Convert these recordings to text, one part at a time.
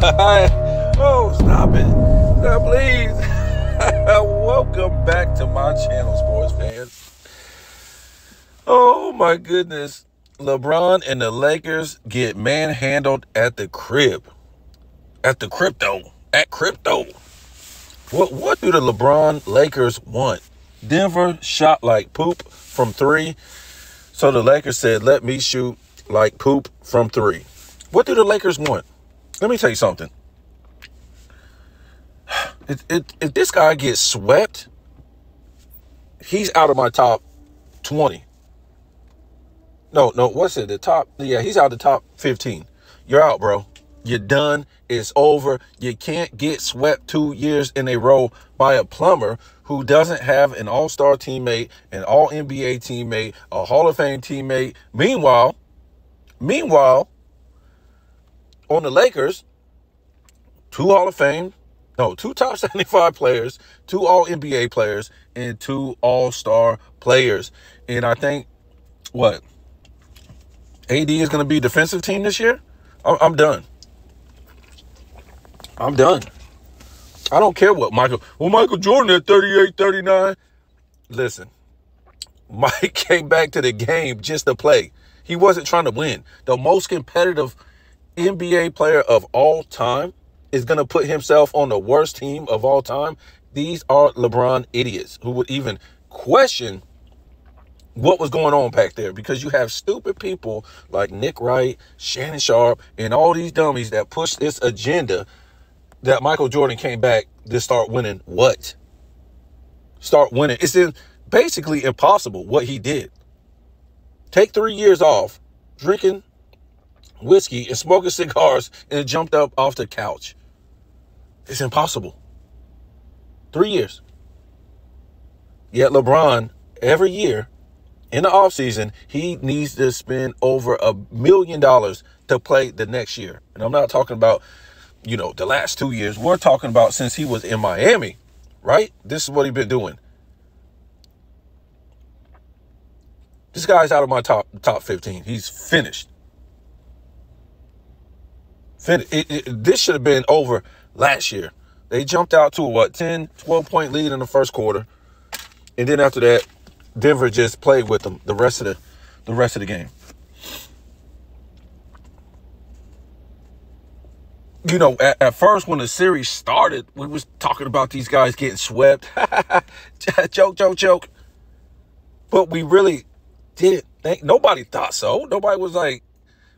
Oh, stop it. Stop, please. Welcome back to my channel, sports fans. Oh, my goodness. LeBron and the Lakers get manhandled at the crib. At the crypto. At crypto. What do the LeBron Lakers want? Denver shot like poop from 3. So the Lakers said, let me shoot like poop from 3. What do the Lakers want? Let me tell you something. If this guy gets swept, he's out of my top 20. No, what's it? The top, yeah, he's out of the top 15. You're out, bro. You're done. It's over. You can't get swept 2 years in a row by a plumber who doesn't have an all-star teammate, an all-NBA teammate, a Hall of Fame teammate. Meanwhile, on the Lakers, 2 Hall of Fame, no, 2 top 75 players, 2 all-NBA players, and 2 all-star players. And I think, what, AD is going to be defensive team this year? I'm done. I'm done. I don't care what Michael Jordan at 38, 39. Listen, Mike came back to the game just to play. He wasn't trying to win. The most competitive NBA player of all time is going to put himself on the worst team of all time. These are LeBron idiots who would even question what was going on back there, because you have stupid people like Nick Wright, Shannon Sharp, and all these dummies that push this agenda that Michael Jordan came back to start winning what? Start winning. It's basically impossible what he did. Take 3 years off, drinking whiskey and smoking cigars, and jumped up off the couch. It's impossible. 3 years. Yet LeBron, every year, in the offseason, he needs to spend over $1 million to play the next year. And I'm not talking about, the last 2 years. We're talking about since he was in Miami, right? This is what he's been doing. This guy's out of my top 15. He's finished. This should have been over last year. They jumped out to a 10, 12-point lead in the first quarter. And then after that, Denver just played with them the rest of the game. At first when the series started, we was talking about these guys getting swept. Joke. But we really didn't think, nobody thought so. Nobody was like,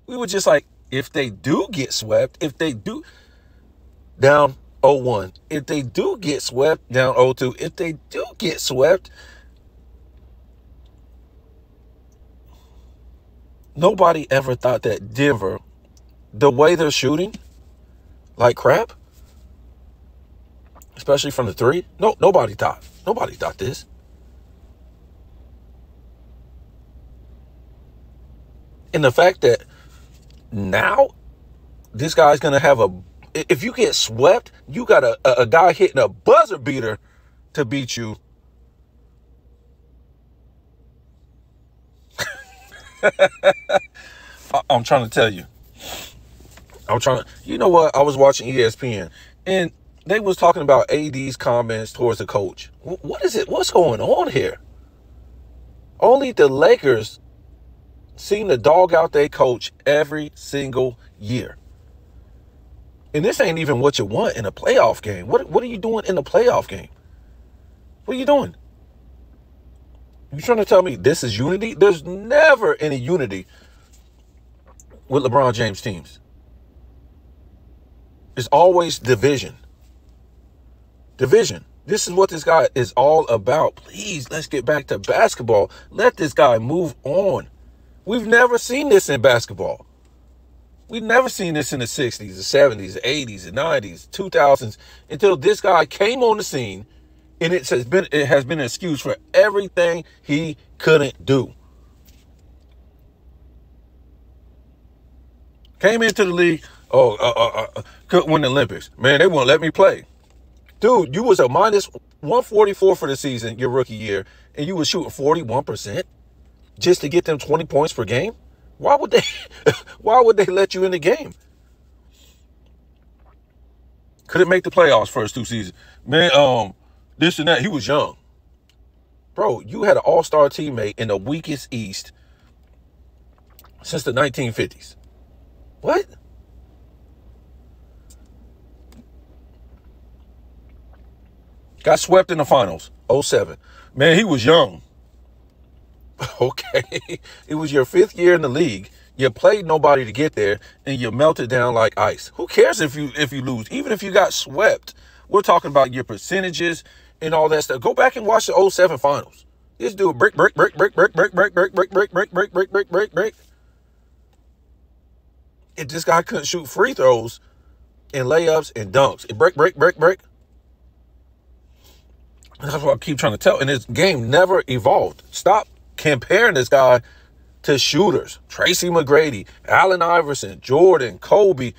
we were just like, if they do get swept, if they do down 0-1, if they do get swept down 0-2, if they do get swept, nobody ever thought that Denver, the way they're shooting like crap, especially from the 3, nobody thought this. And the fact that now this guy's going to have if you get swept, you got a guy hitting a buzzer beater to beat you. I'm trying to tell you. You know what? I was watching ESPN, and they was talking about AD's comments towards the coach. What is it? What's going on here? Only the Lakers seem to dog out their coach every single year. And this ain't even what you want in a playoff game. What are you doing in a playoff game? What are you doing? You trying to tell me this is unity? There's never any unity with LeBron James teams. It's always division. Division. This is what this guy is all about. Please, let's get back to basketball. Let this guy move on. We've never seen this in basketball. We've never seen this in the 60s, the 70s, the 80s, the 90s, 2000s, until this guy came on the scene, and it has been an excuse for everything he couldn't do. Came into the league, couldn't win the Olympics. Man, they won't let me play. Dude, you was a minus 144 for the season, your rookie year, and you was shooting 41% just to get them 20 points per game? Why would they let you in the game? Couldn't make the playoffs first 2 seasons. Man, this and that. He was young. Bro, you had an all-star teammate in the weakest East since the 1950s. What? Got swept in the finals, 07. Man, he was young. Okay. It was your 5th year in the league. You played nobody to get there, and you melted down like ice. Who cares if you lose? Even if you got swept, we're talking about your percentages and all that stuff. Go back and watch the 07 finals. This dude break. And this guy couldn't shoot free throws and layups and dunks. It break. That's what I keep trying to tell. And this game never evolved. Stop comparing this guy to shooters. Tracy McGrady, Allen Iverson, Jordan, Kobe,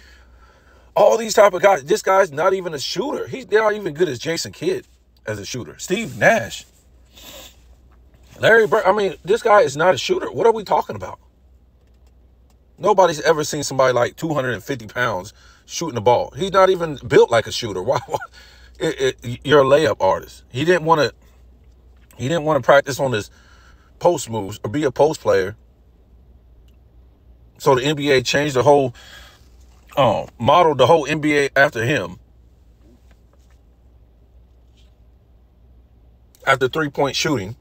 all these type of guys. This guy's not even a shooter. He's not even good as Jason Kidd as a shooter. Steve Nash. Larry Bird. I mean, this guy is not a shooter. What are we talking about? Nobody's ever seen somebody like 250 pounds shooting the ball. He's not even built like a shooter. Why? You're a layup artist. He didn't want to practice on his post moves or be a post player. So the NBA changed the whole, modeled the whole NBA after him. After 3-point shooting.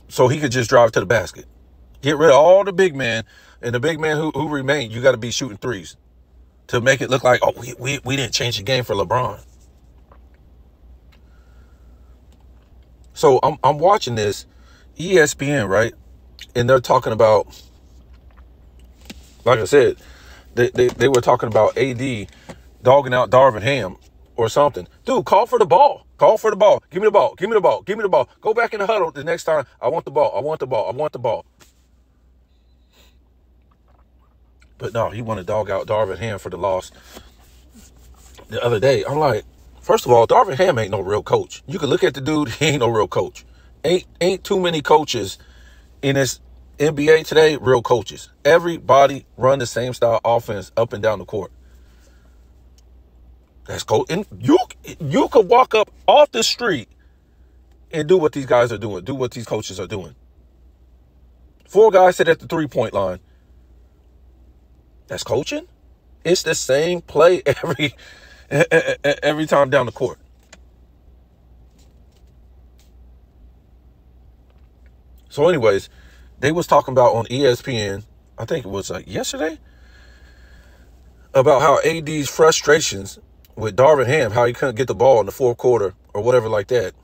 So he could just drive to the basket. Get rid of all the big men, and the big man who remain, you got to be shooting threes to make it look like, oh, we didn't change the game for LeBron. So I'm watching this ESPN, right? And they're talking about, like I said, they were talking about AD dogging out Darvin Ham or something. Dude, call for the ball. Call for the ball. Give me the ball. Give me the ball. Give me the ball. Go back in the huddle the next time. I want the ball. I want the ball. I want the ball. But no, he wanted to dog out Darvin Ham for the loss the other day. I'm like, first of all, Darvin Ham ain't no real coach. You can look at the dude, he ain't no real coach. Ain't too many coaches in this NBA today, real coaches. Everybody run the same style offense up and down the court. That's cool. And you could walk up off the street and do what these guys are doing, do what these coaches are doing. 4 guys sit at the 3-point line. That's coaching. It's the same play every time down the court. So anyways, they was talking about on ESPN, I think it was like yesterday, about how AD's frustrations with Darvin Ham, how he couldn't get the ball in the 4th quarter or whatever like that.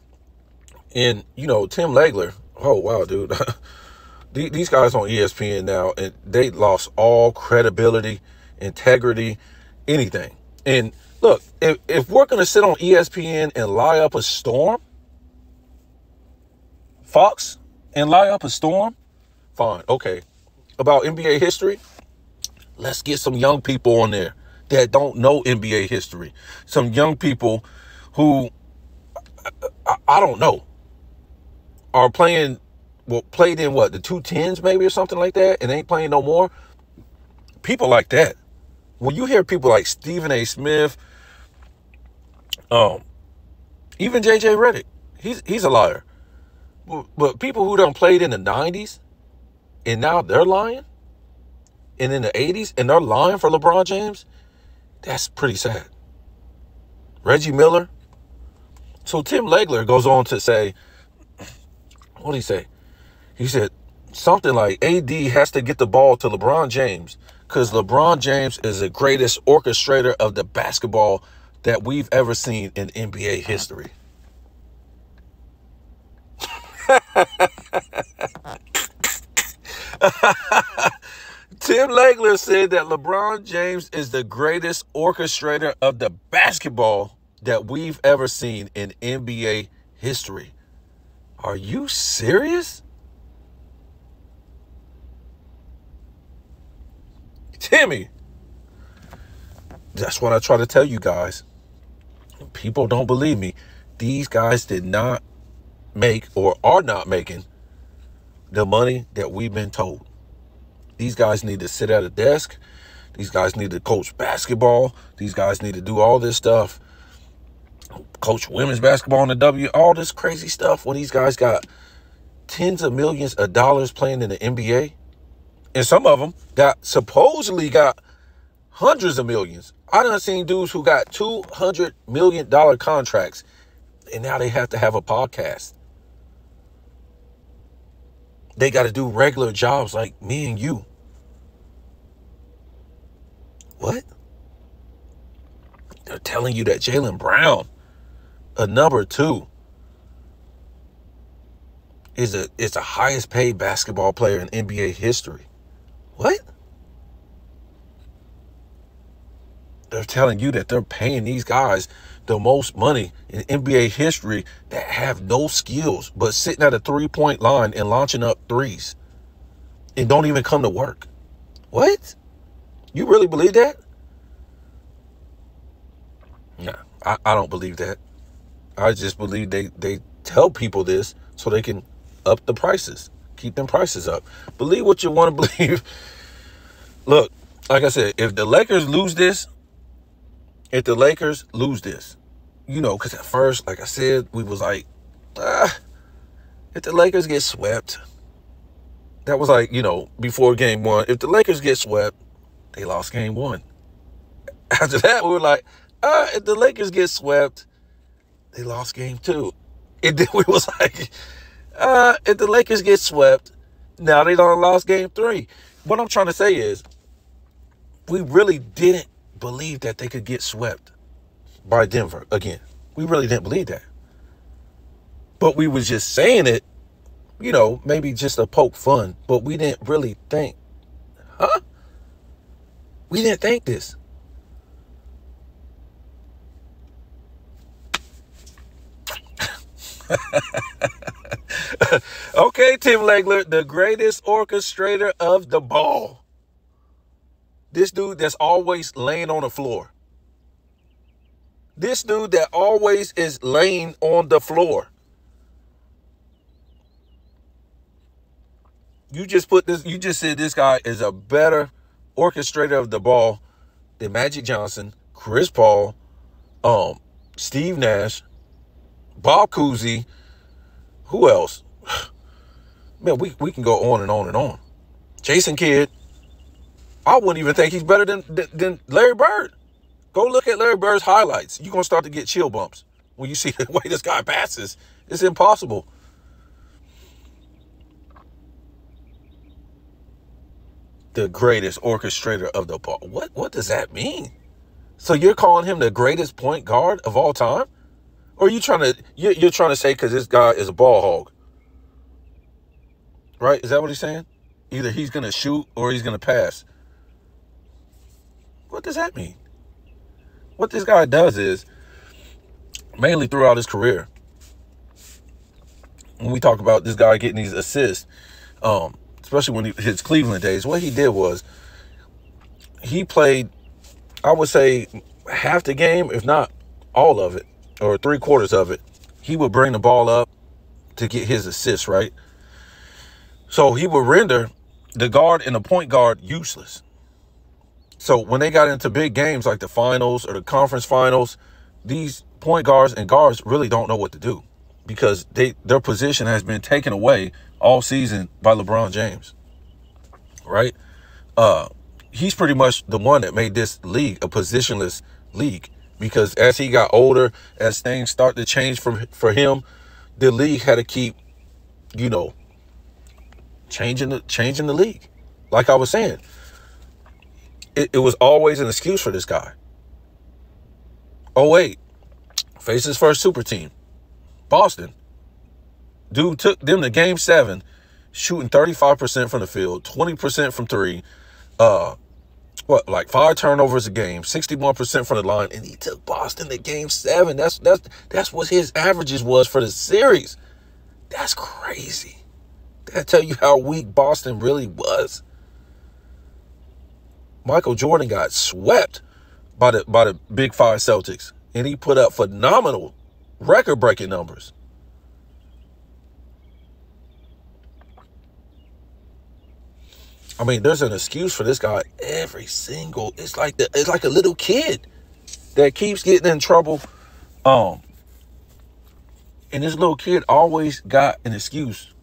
And, you know, Tim Legler, oh, wow, dude. These guys on ESPN now, and they lost all credibility, integrity, anything. And look, if we're going to sit on ESPN and lie up a storm, Fox, and lie up a storm, fine, okay. About NBA history, let's get some young people on there that don't know NBA history. Some young people who, I don't know, are played in what, the 210s maybe or something like that, and ain't playing no more. People like that. When you hear people like Stephen A. Smith, even JJ Redick, he's a liar. But people who done played in the 90s and now they're lying, and in the 80s and they're lying for LeBron James, that's pretty sad. Reggie Miller. So Tim Legler goes on to say, what did he say? He said something like AD has to get the ball to LeBron James because LeBron James is the greatest orchestrator of the basketball that we've ever seen in NBA history. Tim Legler said that LeBron James is the greatest orchestrator of the basketball that we've ever seen in NBA history. Are you serious? Timmy. That's what I try to tell you guys. People don't believe me. These guys did not make or are not making the money that we've been told. These guys need to sit at a desk, These guys need to coach basketball. These guys need to do all this stuff. Coach women's basketball in the W. All this crazy stuff when these guys got tens of millions of dollars playing in the NBA. And some of them supposedly got hundreds of millions. I done seen dudes who got $200 million contracts, and now they have to have a podcast. They got to do regular jobs like me and you. What? They're telling you that Jaylen Brown, a number 2, is the highest paid basketball player in NBA history. What? They're telling you that they're paying these guys the most money in NBA history that have no skills, but sitting at a 3-point line and launching up threes and don't even come to work. What? You really believe that? Nah, I don't believe that. I just believe they tell people this so they can up the prices, keep them prices up. Believe what you want to believe. Look, like I said, if the Lakers lose this, you know, because at first, like I said, we was like, if the Lakers get swept, that was like, you know, before game 1. If the Lakers get swept, they lost game 1. After that, we were like, if the Lakers get swept, they lost game 2. And then we was like, if the Lakers get swept, now they done lost game 3. What I'm trying to say is, we really didn't believe that they could get swept by Denver again. We really didn't believe that. But we was just saying it, you know, maybe just to poke fun. But we didn't really think, we didn't think this. Okay, Tim Legler, the greatest orchestrator of the ball. This dude that's always laying on the floor. This dude that always is laying on the floor. You just said this guy is a better orchestrator of the ball than Magic Johnson, Chris Paul, Steve Nash, Bob Cousy. Who else? Man, we can go on and on and on. Jason Kidd. I wouldn't even think he's better than Larry Bird. Go look at Larry Bird's highlights. You're going to start to get chill bumps when you see the way this guy passes. It's impossible. The greatest orchestrator of the ball. What does that mean? So you're calling him the greatest point guard of all time? Or are you you're trying to say because this guy is a ball hog? Right? Is that what he's saying? Either he's going to shoot or he's going to pass. What does that mean? What this guy does is, mainly throughout his career, when we talk about this guy getting these assists, especially when his Cleveland days, what he did was he played, I would say, half the game, if not all of it, or 3/4 of it. He would bring the ball up to get his assists, right? So he would render the guard and the point guard useless. So when they got into big games like the finals or the conference finals, these point guards and guards really don't know what to do because their position has been taken away all season by LeBron James, right? He's pretty much the one that made this league a positionless league because as he got older, as things start to change for him, the league had to keep, you know, changing the league. Like I was saying, it was always an excuse for this guy. Oh, wait. Faced his first super team. Boston. Dude took them to game 7, shooting 35% from the field, 20% from 3. Like 5 turnovers a game, 61% from the line, and he took Boston to game 7. That's what his averages was for the series. That's crazy. That tell you how weak Boston really was. Michael Jordan got swept by the Big Five Celtics, and he put up phenomenal record-breaking numbers. I mean, there's an excuse for this guy every single. It's like a little kid that keeps getting in trouble. And this little kid always got an excuse.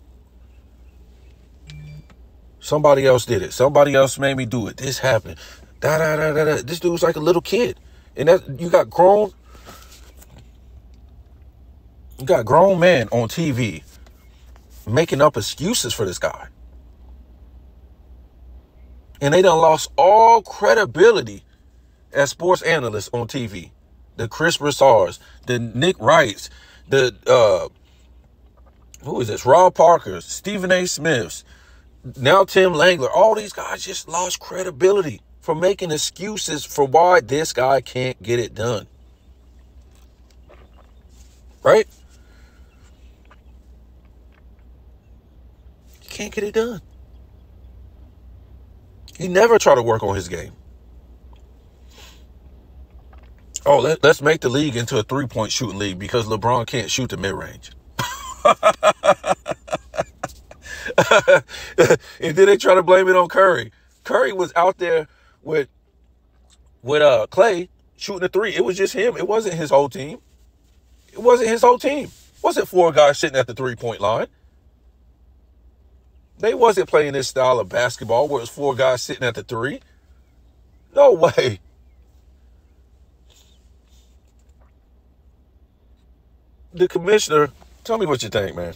Somebody else did it. Somebody else made me do it. This happened. Da da da da da. This dude's like a little kid, and that you got grown men on TV making up excuses for this guy, and they done lost all credibility as sports analysts on TV. The Chris Broussards, the Nick Wrights, the who is this? Rob Parkers, Stephen A. Smiths, now Tim Langler. All these guys just lost credibility for making excuses for why this guy can't get it done. Right? He can't get it done. He never tried to work on his game. Oh, let's make the league into a three-point shooting league because LeBron can't shoot the mid-range. And then they try to blame it on Curry. Curry was out there with Clay shooting a three. It was just him. It wasn't his whole team. It wasn't 4 guys sitting at the three-point line. They wasn't playing this style of basketball where it was 4 guys sitting at the three. No way. The commissioner, tell me what you think, man.